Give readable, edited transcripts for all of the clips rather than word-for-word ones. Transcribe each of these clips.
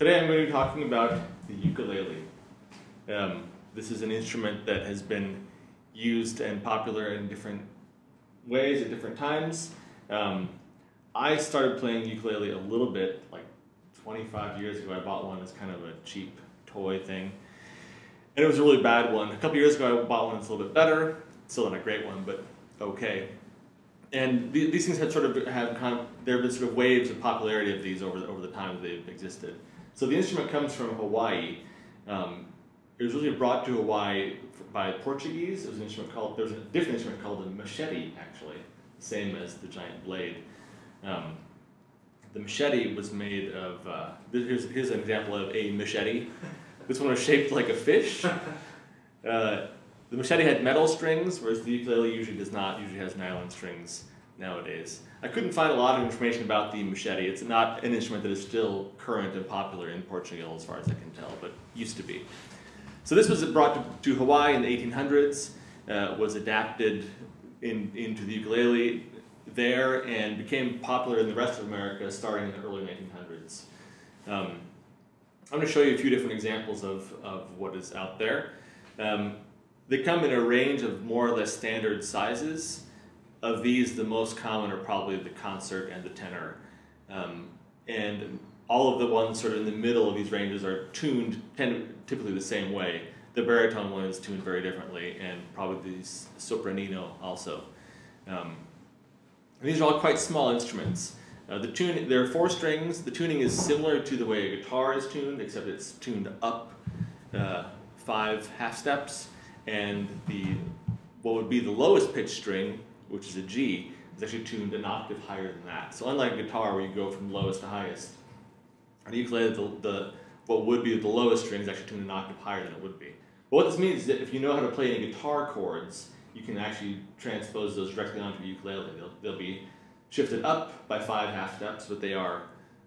Today I'm going to be talking about the ukulele. This is an instrument that has been used and popular in different ways at different times. I started playing ukulele a little bit, like 25 years ago. I bought one as kind of a cheap toy thing. And it was a really bad one. A couple years ago I bought one that's a little bit better. Still not a great one, but okay. And these things there have been sort of waves of popularity of these over the time that they've existed. So the instrument comes from Hawaii. It was really brought to Hawaii by Portuguese. There was a different instrument called a machete, actually, same as the giant blade. The machete was made of, here's an example of a machete. This one was shaped like a fish. The machete had metal strings, whereas the ukulele usually does not, usually has nylon strings nowadays. I couldn't find a lot of information about the machete. It's not an instrument that is still current and popular in Portugal as far as I can tell, but used to be. So this was brought to Hawaii in the 1800s, was adapted into the ukulele there, and became popular in the rest of America starting in the early 1900s. I'm going to show you a few different examples of what is out there. They come in a range of more or less standard sizes. Of these, the most common are probably the concert and the tenor. And all of the ones sort of in the middle of these ranges are tuned typically the same way. The baritone one is tuned very differently, and probably the sopranino also. And these are all quite small instruments. There are 4 strings. The tuning is similar to the way a guitar is tuned, except it's tuned up 5 half steps, and what would be the lowest pitch string, which is a G, is actually tuned an octave higher than that. So unlike a guitar where you go from lowest to highest, on the ukulele what would be the lowest string is actually tuned an octave higher than it would be. But what this means is that if you know how to play any guitar chords, you can actually transpose those directly onto a ukulele. They'll be shifted up by 5 half steps, but they are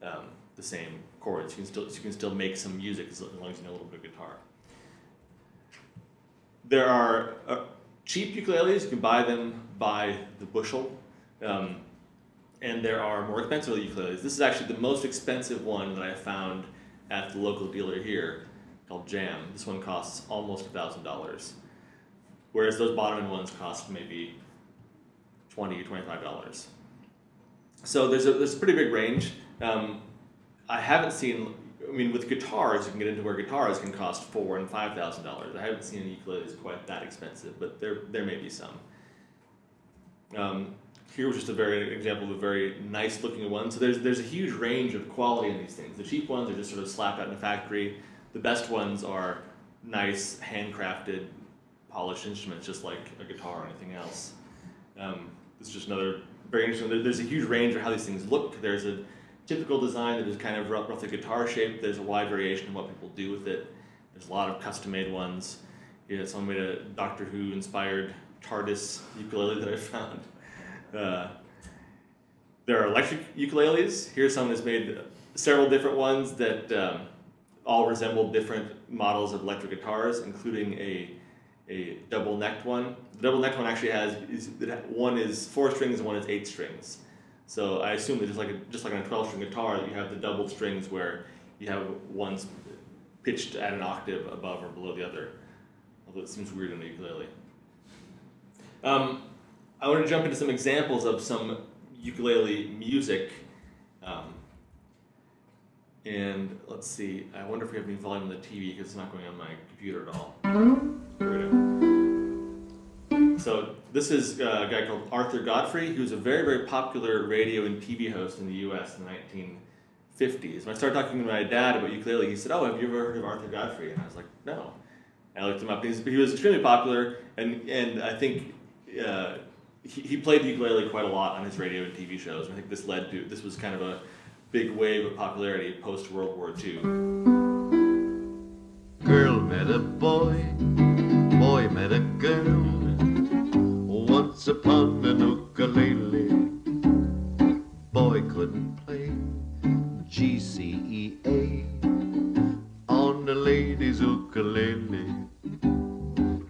the same chords. You can still make some music as long as you know a little bit of guitar. There are cheap ukuleles. You can buy them by the bushel, and there are more expensive ukuleles. This is actually the most expensive one that I found at the local dealer here, called Jam. This one costs almost $1,000, whereas those bottom end ones cost maybe $20, $25. So there's a pretty big range. I haven't seen, with guitars, you can get into where guitars can cost $4,000 and $5,000. I haven't seen any ukuleles quite that expensive, but there may be some. Here was just a very example of a very nice looking one. So there's a huge range of quality in these things. The cheap ones are just sort of slapped out in a factory. The best ones are nice, handcrafted, polished instruments, just like a guitar or anything else. This is just another very interesting. There's a huge range of how these things look. There's a typical design that is kind of roughly guitar shaped. There's a wide variation in what people do with it. There's a lot of custom-made ones. Yeah, someone made a Doctor Who inspired TARDIS ukulele that I found. There are electric ukuleles. Here someone has made several different ones that all resemble different models of electric guitars, including a double-necked one. The double-necked one actually one is 4 strings and one is 8 strings. So I assume that just like on a 12-string guitar, you have the doubled strings where you have one's pitched at an octave above or below the other. Although it seems weird on a ukulele. I want to jump into some examples of some ukulele music. And let's see, I wonder if we have any volume on the TV because it's not going on my computer at all. Here we go. So this is a guy called Arthur Godfrey, who's a very, very popular radio and TV host in the US in the 1950s. When I started talking to my dad about ukulele, he said, "Oh, have you ever heard of Arthur Godfrey?" And I was like, "No." And I looked him up. He was extremely popular, and I think he played the ukulele quite a lot on his radio and TV shows. And I think this was kind of a big wave of popularity post-World War II. Girl met a boy, boy met a girl, once upon an ukulele. Boy couldn't play G-C-E-A on the lady's ukulele.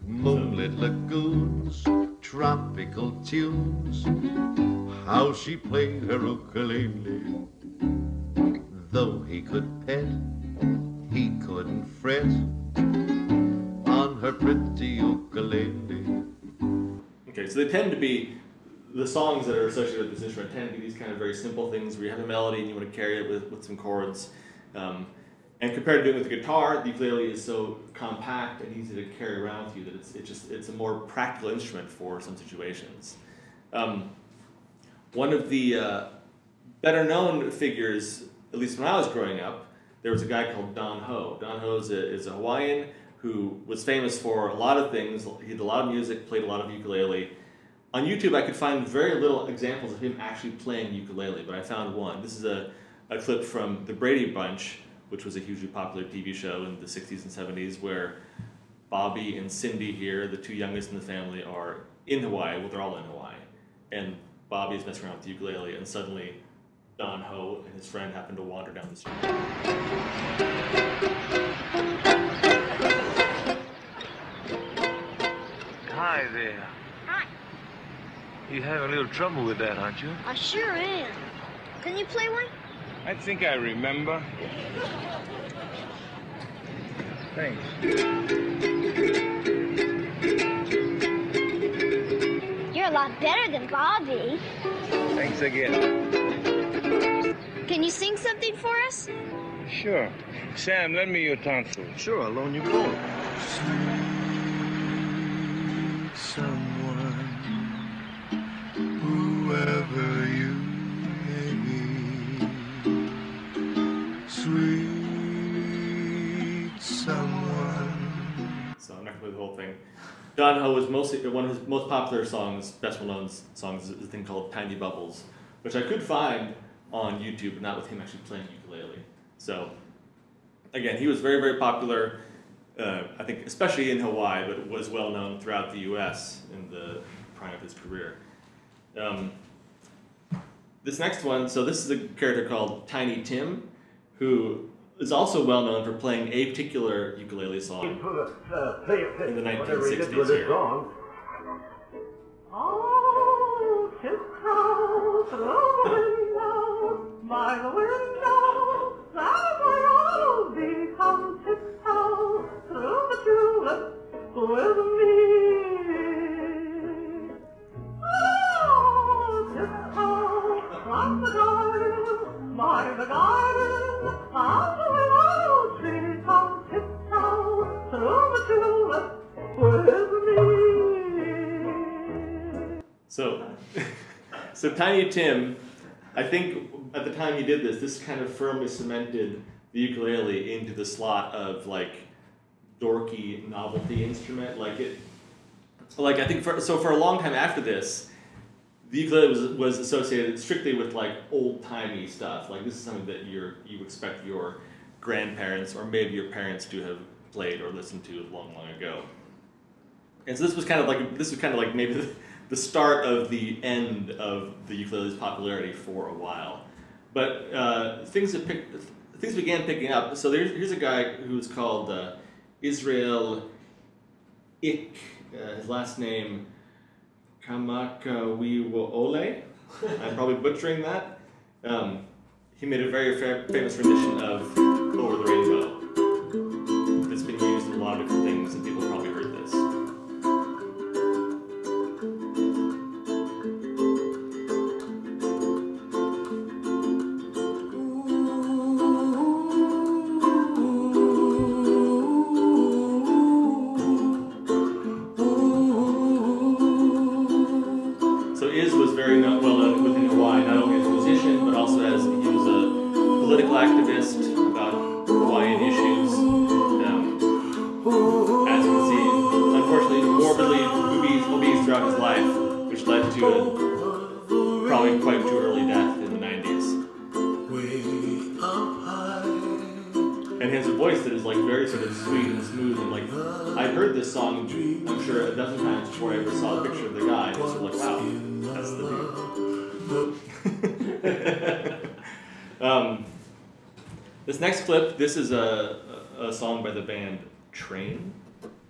Moonlit lagoons, tropical tunes, how she played her ukulele. Though he could pet dress on her pretty ukulele. Okay, so they tend to be, the songs that are associated with this instrument tend to be these kind of very simple things where you have a melody and you want to carry it with some chords. And compared to doing it with the guitar, the ukulele is so compact and easy to carry around with you that it's a more practical instrument for some situations. One of the better known figures, at least when I was growing up, there was a guy called Don Ho. Don Ho is a Hawaiian who was famous for a lot of things. He did a lot of music, played a lot of ukulele. On YouTube, I could find very little examples of him actually playing ukulele, but I found one. This is a clip from The Brady Bunch, which was a hugely popular TV show in the 60s and 70s, where Bobby and Cindy here, the two youngest in the family, are in Hawaii. Well, they're all in Hawaii. And Bobby's messing around with the ukulele, and suddenly Don Ho and his friend happen to wander down the street. Hi there. Hi. You having a little trouble with that, aren't you? I sure am. Can you play one? I think I remember. Thanks. You're a lot better than Bobby. Thanks again. Can you sing something for us? Sure. Sam, lend me your tonsils. Sure, I'll loan you both. Someone, whoever you may be, sweet someone. So I'm not going to play the whole thing. Don Ho was mostly one of his most popular songs, best well-known songs, is a thing called Tiny Bubbles, which I could find on YouTube, but not with him actually playing ukulele. So again, he was very, very popular. I think especially in Hawaii, but was well known throughout the U.S. in the prime of his career. This next one, so this is a character called Tiny Tim, who is also well known for playing a particular ukulele song in the 1960s here. Oh, tiptoe through the window, by the window, that way I'll become tiptoe through the tulip with me. Oh, tiptoe from the garden, by the garden, I'll do it all, become tiptoe through the tulip with me. So Tiny Tim, I think at the time he did this kind of firmly cemented the ukulele into the slot of like dorky novelty instrument. I think for a long time after this, the ukulele was associated strictly with like old-timey stuff. Like this is something that you expect your grandparents or maybe your parents to have played or listened to long, long ago. And so this was kind of like maybe the start of the end of the ukulele's popularity for a while. But things began picking up. So here's a guy who's called Israel Ik. His last name Kamakawiwo'ole. I'm probably butchering that. He made a very famous rendition of Over the Rainbow. It's been used in a lot of different things, and people probably heard this. So Iz was very well known within Hawaii, not only as a musician, but also as he was a political activist about Hawaiian issues. As you can see, unfortunately, morbidly obese throughout his life, which led to a probably quite too early death in the 90s. And he has a voice that is like very sort of sweet and smooth, and like I've heard this song, I'm sure a dozen times before I ever saw a picture of the guy. I was sort of like, wow, that's the dude. This next clip, this is a song by the band Train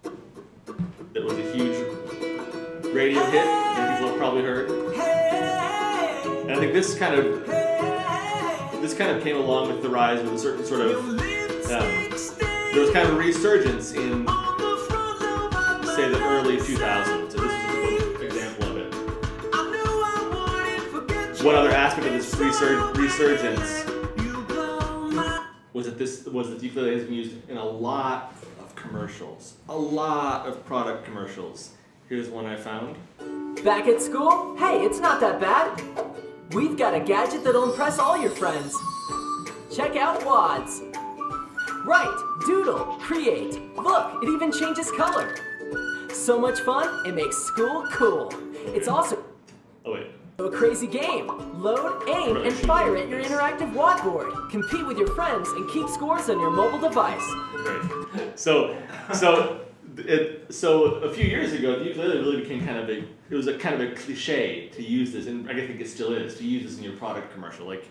that was a huge radio hit that people have probably heard. And I think this kind of came along with the rise of a certain sort of there was kind of a resurgence in, say, the early 2000s. So this is an example of it. One other aspect of this resurgence was that the ukulele has been used in a lot of commercials, a lot of product commercials. Here's one I found. Back at school? Hey, it's not that bad. We've got a gadget that'll impress all your friends. Check out Wads. Write, doodle, create. Look, it even changes color. So much fun, it makes school cool. It's also a crazy game. Load, aim, and fire at your interactive wad board. Compete with your friends and keep scores on your mobile device. Great. So a few years ago, the ukulele really became kind of it was a kind of a cliche to use this, and I think it still is, to use this in your product commercial. Like,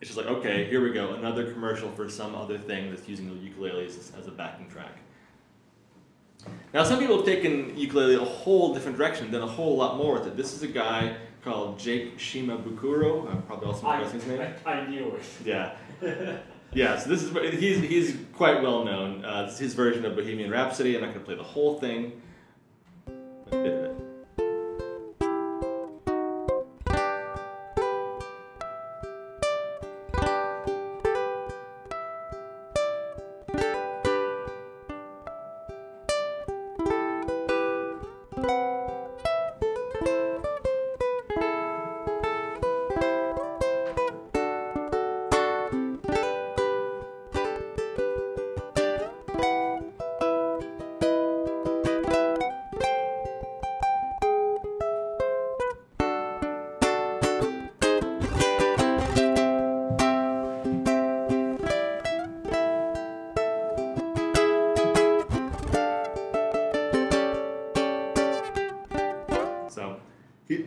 it's just like, okay, here we go, another commercial for some other thing that's using the ukulele as a backing track. Now, some people have taken ukulele a whole different direction, done a whole lot more with it. This is a guy called Jake Shimabukuro. I'm probably also mispronouncing his name. I knew it. Yeah. Yeah, so this is he's quite well known. This is his version of Bohemian Rhapsody. I'm not going to play the whole thing. A bit of it.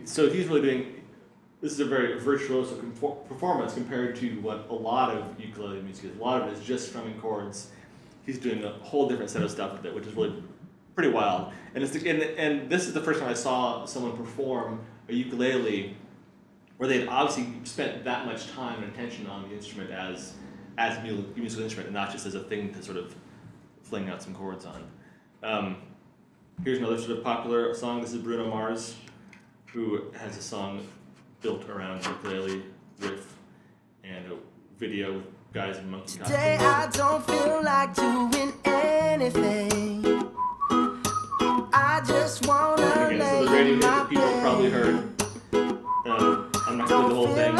So he's really doing, this is a very virtuoso performance compared to what a lot of ukulele music is. A lot of it is just strumming chords. He's doing a whole different set of stuff with it, which is really pretty wild. And this is the first time I saw someone perform a ukulele where they'd obviously spent that much time and attention on the instrument as a musical instrument, and not just as a thing to sort of fling out some chords on. Here's another sort of popular song. This is Bruno Mars, who has a song built around ukulele riff and a video with guys in monkey costumes. Today I don't feel like doing anything. I just wanna again, so the radio hit that people probably heard. I'm not going to do the whole thing. I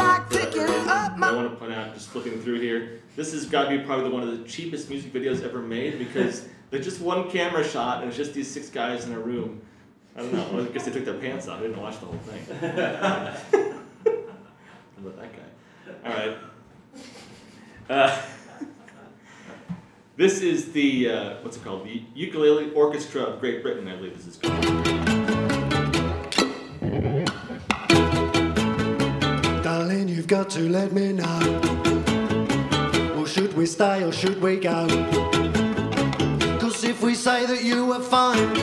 want to point out, just flipping through here, this has got to be probably one of the cheapest music videos ever made, because there's just one camera shot and it's just these 6 guys in a room. I don't know, I guess they took their pants off. I didn't watch the whole thing. How about that guy? Alright. This is the, what's it called? The Ukulele Orchestra of Great Britain, I believe this is called. Darling, you've got to let me know. Or should we stay or should we go? 'Cause if we say that you were fine,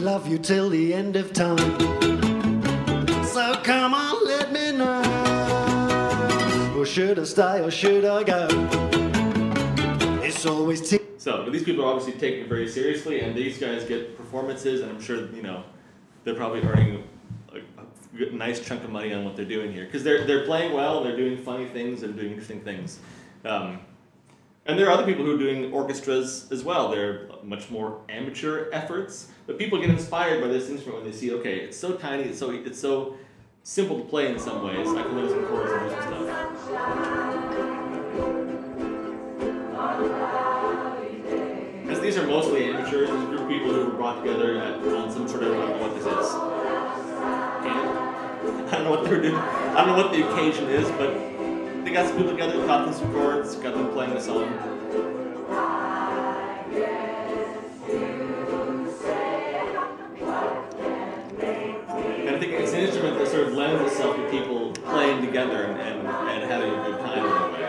love you till the end of time. So come on, let me know. Or should I stay or should I go? It's always so these people are obviously taking it very seriously, and these guys get performances, and I'm sure, you know, they're probably earning a nice chunk of money on what they're doing here, because they're playing well, they're doing funny things, they're doing interesting things. And there are other people who are doing orchestras as well. They're much more amateur efforts, but people get inspired by this instrument when they see, okay, it's so tiny, it's so simple to play in some ways. I can learn some chords and do some stuff. Because these are mostly amateurs, there's a group of people who were brought together on some sort of, I don't know what this is. And I don't know what they're doing. I don't know what the occasion is, but they got some people together, taught them some chords, got them playing a song. And I think it's an instrument that sort of lends itself to people playing together and having a good time in a way.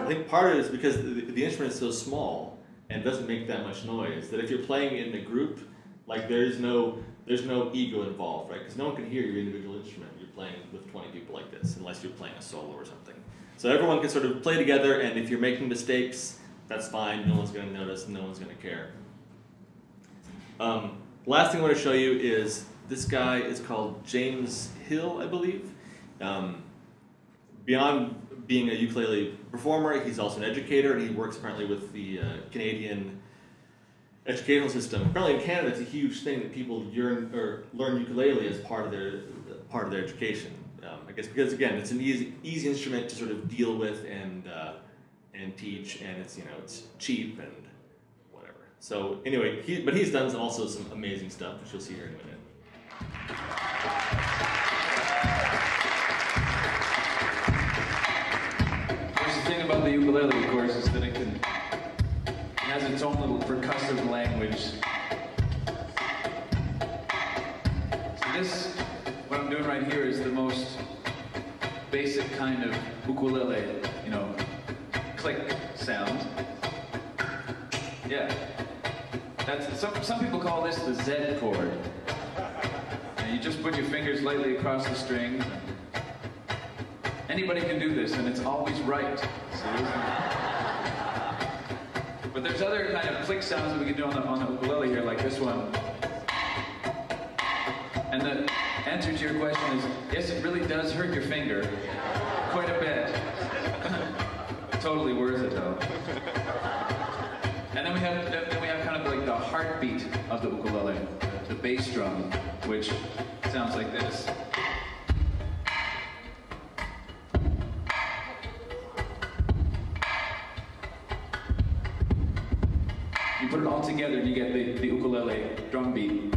I think part of it is because the instrument is so small and doesn't make that much noise, that if you're playing in a group, like there's no ego involved, right? Because no one can hear your individual instrument. You're playing with 20 people like this, unless you're playing a solo or something. So everyone can sort of play together, and if you're making mistakes, that's fine. No one's going to notice. No one's going to care. Last thing I want to show you is this guy is called James Hill, I believe. Beyond being a ukulele performer, he's also an educator, and he works apparently with the Canadian educational system. Apparently in Canada, it's a huge thing that people learn ukulele as part of their education. I guess because again, it's an easy instrument to sort of deal with and teach, and it's it's cheap and whatever. So anyway, he's done also some amazing stuff, which you'll see here in a minute. There's the thing about the ukulele, of course, is that it has its own little percussive language. So this, what I'm doing right here, is the most basic kind of ukulele, click sound. Yeah. Some people call this the Z chord. And you just put your fingers lightly across the strings. Anybody can do this, and it's always right. But there's other kind of click sounds that we can do on the ukulele here, like this one. And the answer to your question is, yes, it really does hurt your finger quite a bit. Totally worth it, though. And then we have kind of like the heartbeat of the ukulele, the bass drum, which sounds like this. You put it all together and you get the ukulele drum beat.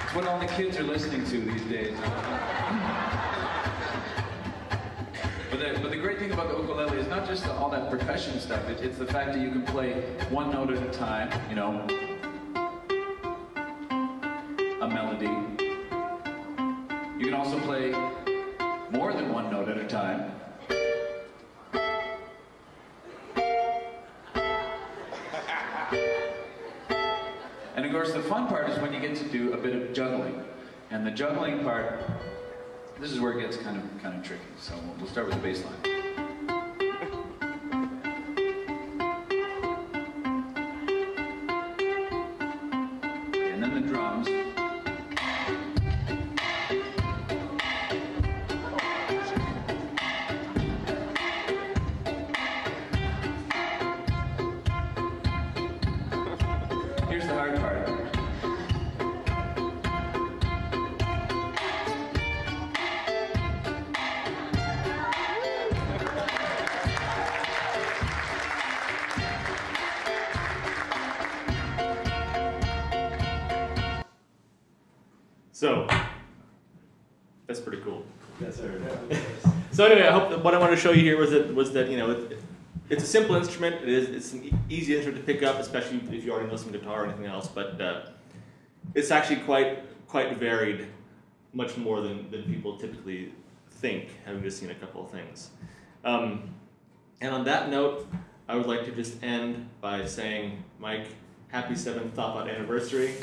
It's what all the kids are listening to these days. But the great thing about the ukulele is not just all that percussion stuff, it's the fact that you can play one note at a time, a melody. You can also play more than one note at a time. And of course the fun part is when you get to do a bit of juggling. And the juggling part, this is where it gets kind of tricky. So we'll start with the bass line. And then the drums. Here's the hard part. So that's pretty cool. Yes, sir. So anyway, I hope that what I wanted to show you here was that it's a simple instrument. It's an easy instrument to pick up, especially if you already know some guitar or anything else. But it's actually quite varied, much more than people typically think, having just seen a couple of things. And on that note, I would like to just end by saying, Mike, happy 7th Thought Out anniversary.